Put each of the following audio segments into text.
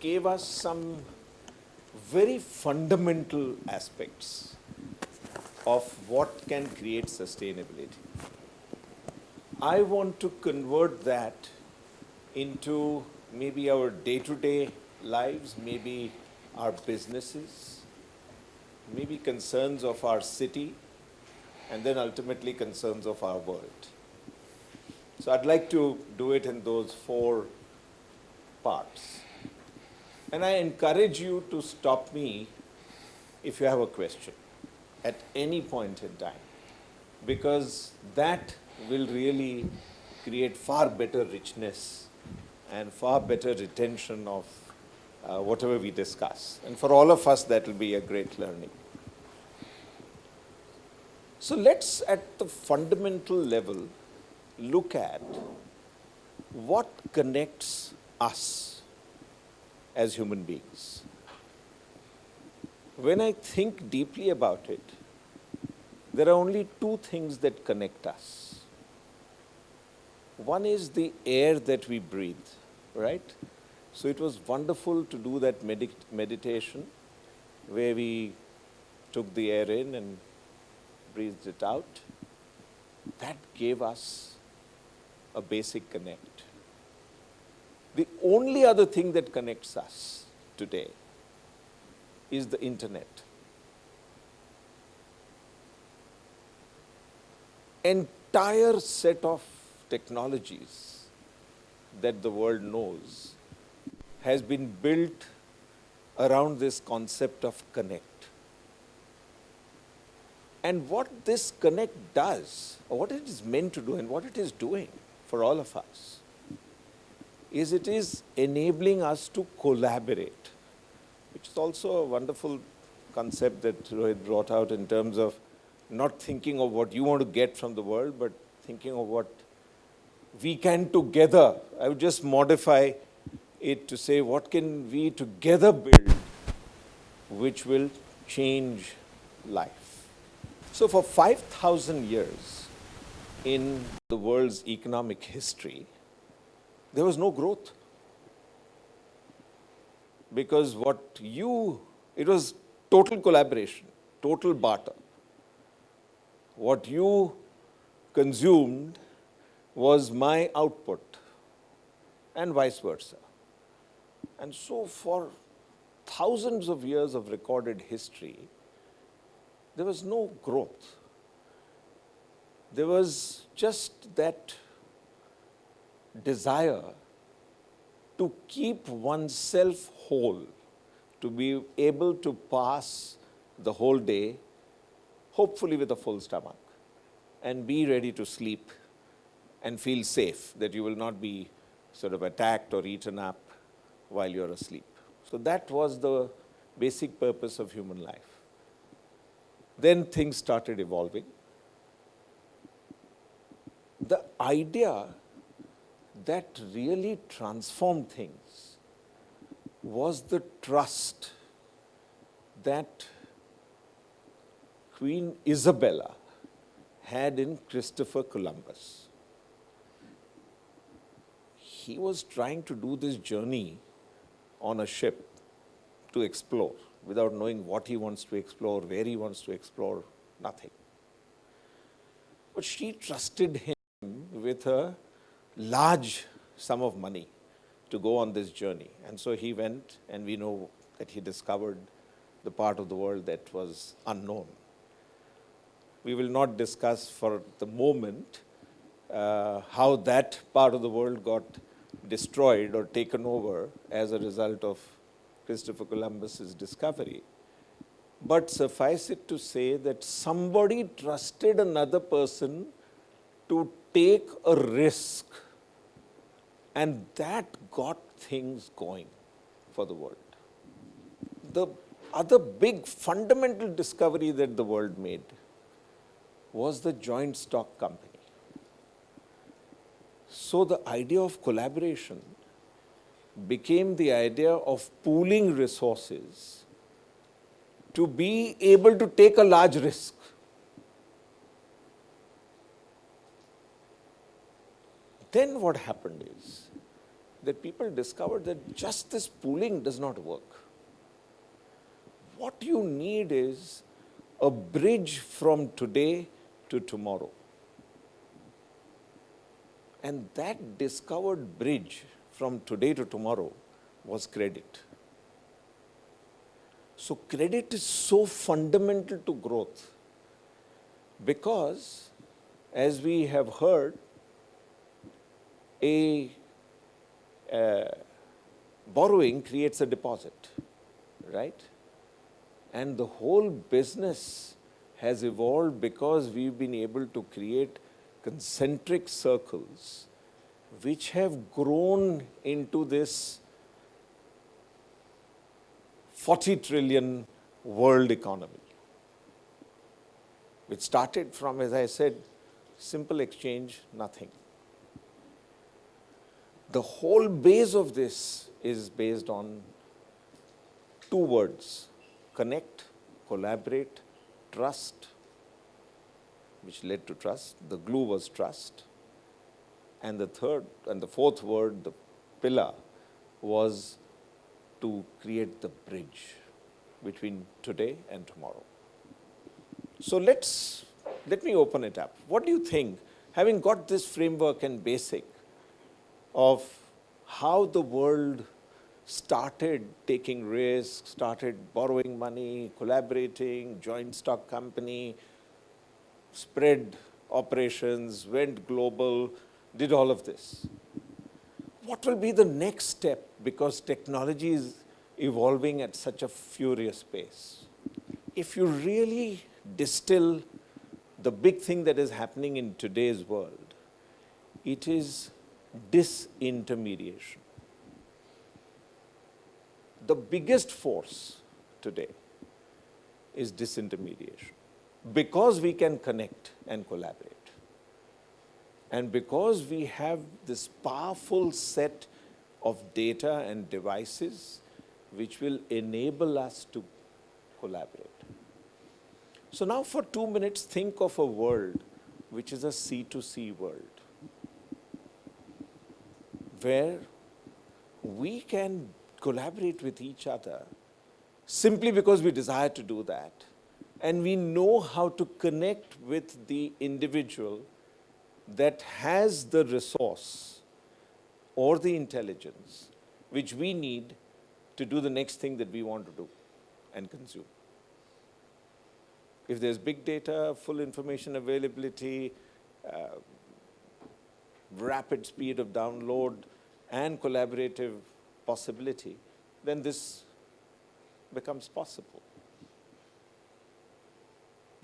gave us some very fundamental aspects of what can create sustainability. I want to convert that into maybe our day-to-day lives, maybe our businesses, maybe concerns of our city, and then ultimately concerns of our world. So I'd like to do it in those 4 parts. And I encourage you to stop me if you have a question at any point in time, because that will really create far better richness and far better retention of whatever we discuss. And for all of us, that will be a great learning. So let's, at the fundamental level, look at what connects us as human beings. When I think deeply about it, there are only 2 things that connect us. One is the air that we breathe, right? So it was wonderful to do that meditation where we took the air in and breathed it out. That gave us a basic connect. The only other thing that connects us today is the internet. Entire set of technologies that the world knows has been built around this concept of connect. And what this connect does, or what it is meant to do and what it is doing for all of us, is it is enabling us to collaborate, which is also a wonderful concept that Rohit brought out in terms of not thinking of what you want to get from the world, but thinking of what we can together. I would just modify it to say, what can we together build which will change life? So for 5,000 years in the world's economic history, there was no growth. Because it was total collaboration, total barter. What you consumed was my output, and vice versa. And so for thousands of years of recorded history, there was no growth. There was just that desire to keep oneself whole, to be able to pass the whole day, hopefully with a full stomach, and be ready to sleep and feel safe that you will not be sort of attacked or eaten up while you're asleep. So that was the basic purpose of human life. Then things started evolving. The idea that really transformed things was the trust that Queen Isabella had in Christopher Columbus. He was trying to do this journey on a ship to explore without knowing what he wants to explore, where he wants to explore, nothing. But she trusted him with a large sum of money to go on this journey. And so he went, and we know that he discovered the part of the world that was unknown. We will not discuss for the moment how that part of the world got destroyed or taken over as a result of Christopher Columbus's discovery. But suffice it to say that somebody trusted another person to take a risk, and that got things going for the world. The other big fundamental discovery that the world made was the joint stock company. So the idea of collaboration became the idea of pooling resources to be able to take a large risk. Then what happened is that people discovered that just this pooling does not work. What you need is a bridge from today to tomorrow. And that discovered bridge from today to tomorrow was credit. So credit is so fundamental to growth because, as we have heard, a borrowing creates a deposit, right? And the whole business has evolved because we've been able to create concentric circles which have grown into this 40 trillion world economy, which started from, as I said, simple exchange, nothing. The whole base of this is based on two words: connect, collaborate, trust, which led to trust. The glue was trust. And the third and the fourth word, the pillar, was to create the bridge between today and tomorrow. So let me open it up. What do you think, having got this framework and basic of how the world started taking risks, started borrowing money, collaborating, joint stock company, spread operations, went global, did all of this? What will be the next step? Because technology is evolving at such a furious pace. If you really distill the big thing that is happening in today's world, it is disintermediation. The biggest force today is disintermediation, because we can connect and collaborate. And because we have this powerful set of data and devices which will enable us to collaborate. So now for 2 minutes, think of a world which is a C2C world, where we can collaborate with each other simply because we desire to do that, and we know how to connect with the individual that has the resource or the intelligence which we need to do the next thing that we want to do and consume. If there's big data, full information availability, rapid speed of download, and collaborative possibility, then this becomes possible.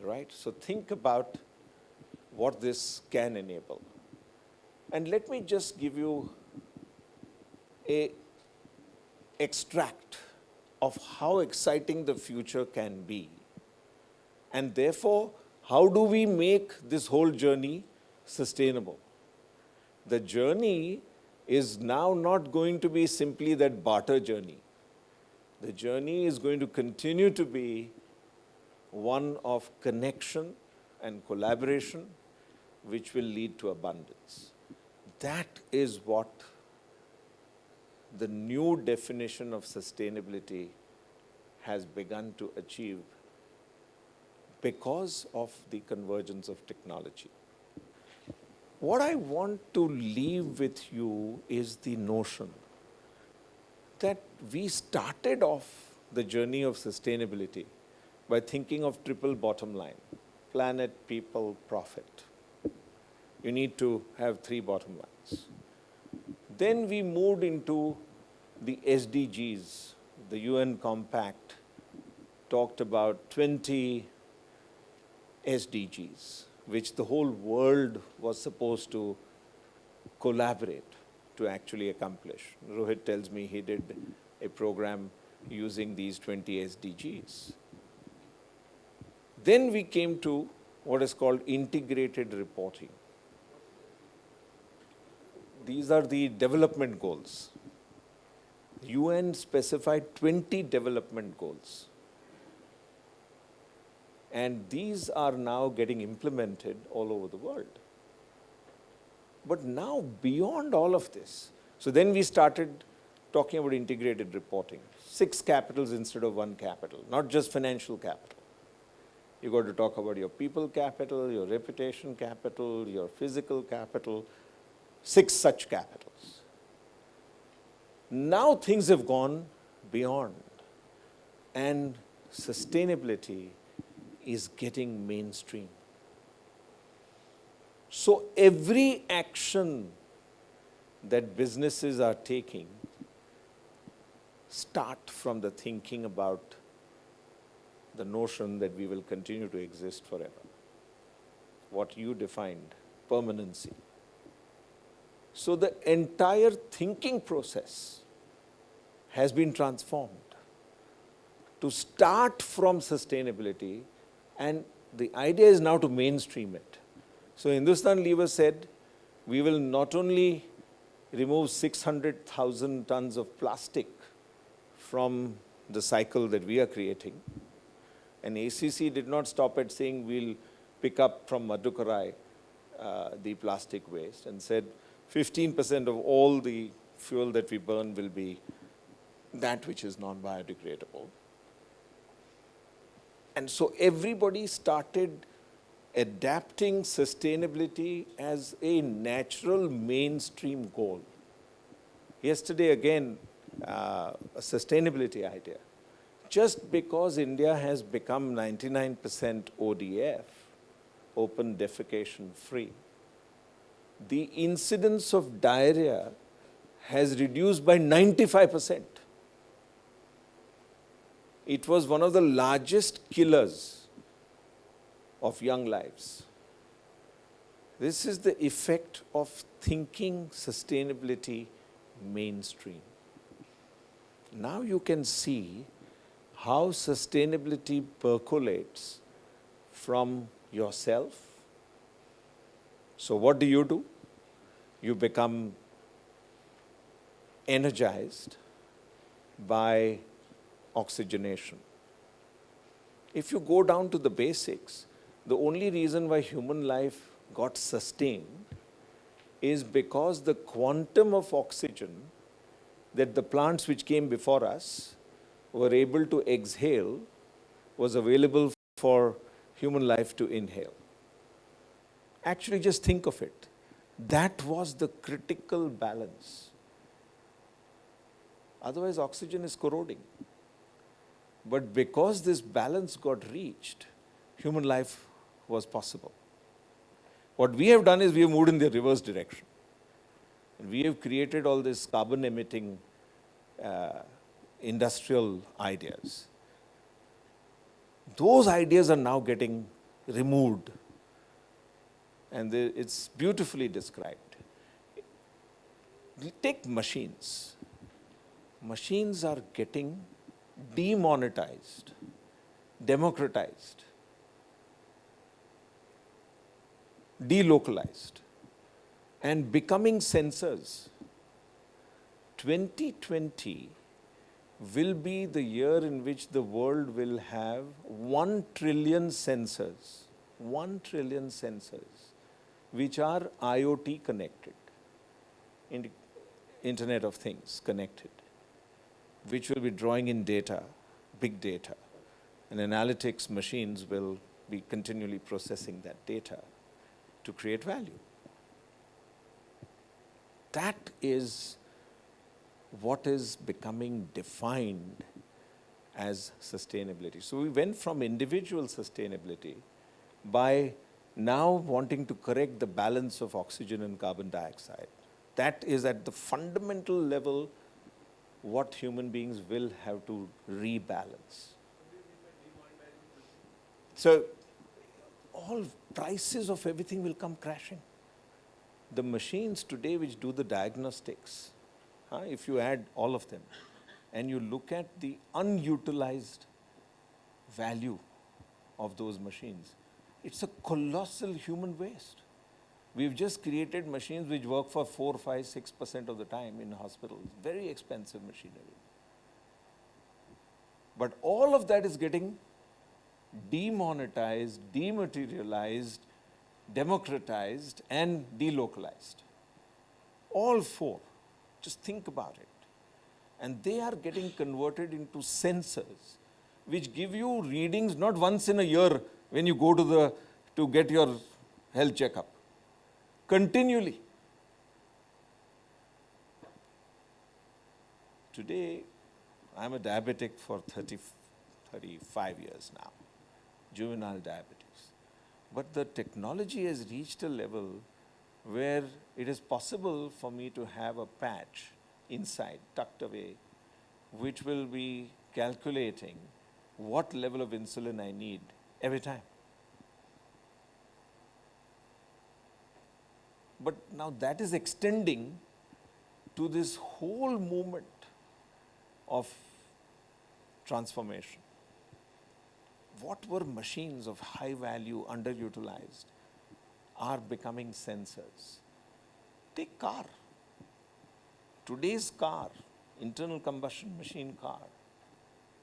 Right? So think about what this can enable. And let me just give you an extract of how exciting the future can be. And therefore, how do we make this whole journey sustainable? The journey is now not going to be simply that barter journey. The journey is going to continue to be one of connection and collaboration, which will lead to abundance. That is what the new definition of sustainability has begun to achieve because of the convergence of technology. What I want to leave with you is the notion that we started off the journey of sustainability by thinking of triple bottom line: planet, people, profit. You need to have three bottom lines. Then we moved into the SDGs. The UN Compact talked about 20 SDGs, which the whole world was supposed to collaborate to actually accomplish. Rohit tells me he did a program using these 20 SDGs. Then we came to what is called integrated reporting. These are the development goals. UN specified 20 development goals. And these are now getting implemented all over the world. But now, beyond all of this, So then we started talking about integrated reporting. 6 capitals instead of 1 capital, not just financial capital. You got to talk about your people capital, your reputation capital, your physical capital, 6 such capitals. Now things have gone beyond, and sustainability is getting mainstream. So every action that businesses are taking start from the thinking about the notion that we will continue to exist forever. What you defined, permanency. So the entire thinking process has been transformed to start from sustainability, and the idea is now to mainstream it. So Hindustan Lever said, we will not only remove 600,000 tons of plastic from the cycle that we are creating, and ACC did not stop at saying we'll pick up from Madhukarai the plastic waste, and said 15% of all the fuel that we burn will be that which is non-biodegradable. And so everybody started adapting sustainability as a natural mainstream goal. Yesterday again, a sustainability idea. Just because India has become 99% ODF, open defecation free, the incidence of diarrhea has reduced by 95%. It was one of the largest killers of young lives. This is the effect of thinking sustainability mainstream. Now you can see how sustainability percolates from yourself. So what do? You become energized by oxygenation. If you go down to the basics, the only reason why human life got sustained is because the quantum of oxygen that the plants which came before us were able to exhale was available for human life to inhale. Actually, just think of it. That was the critical balance. Otherwise, oxygen is corroding. But because this balance got reached, human life was possible. What we have done is we have moved in the reverse direction. And we have created all these carbon-emitting industrial ideas. Those ideas are now getting removed, and it's beautifully described. Take machines. Machines are getting demonetized, democratized, delocalized, and becoming sensors. 2020 will be the year in which the world will have 1 trillion sensors, 1 trillion sensors, which are IoT connected, Internet of Things connected, which will be drawing in data, big data, and analytics machines will be continually processing that data to create value. That is what is becoming defined as sustainability. So we went from individual sustainability by now wanting to correct the balance of oxygen and carbon dioxide. That is at the fundamental level what human beings will have to rebalance. So all prices of everything will come crashing. The machines today which do the diagnostics, if you add all of them, and you look at the unutilized value of those machines, it's a colossal human waste. We've just created machines which work for 4, 5, 6% of the time in hospitals. Very expensive machinery. But all of that is getting demonetized, dematerialized, democratized, and delocalized. All 4. Just think about it. And they are getting converted into sensors, which give you readings not once in a year when you go to get your health checkup. Continually. Today, I'm a diabetic for 35 years now, juvenile diabetes. But the technology has reached a level where it is possible for me to have a patch inside, tucked away, which will be calculating what level of insulin I need every time. But now that is extending to this whole movement of transformation. What were machines of high value, underutilized, are becoming sensors. Take car. Today's car, internal combustion machine car,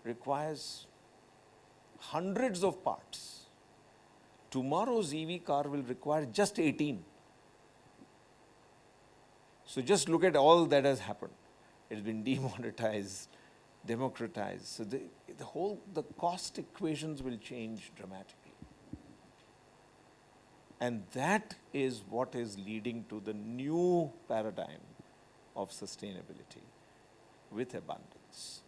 requires hundreds of parts. Tomorrow's EV car will require just 18. So just look at all that has happened. It's been demonetized, democratized. So the cost equations will change dramatically. And that is what is leading to the new paradigm of sustainability with abundance.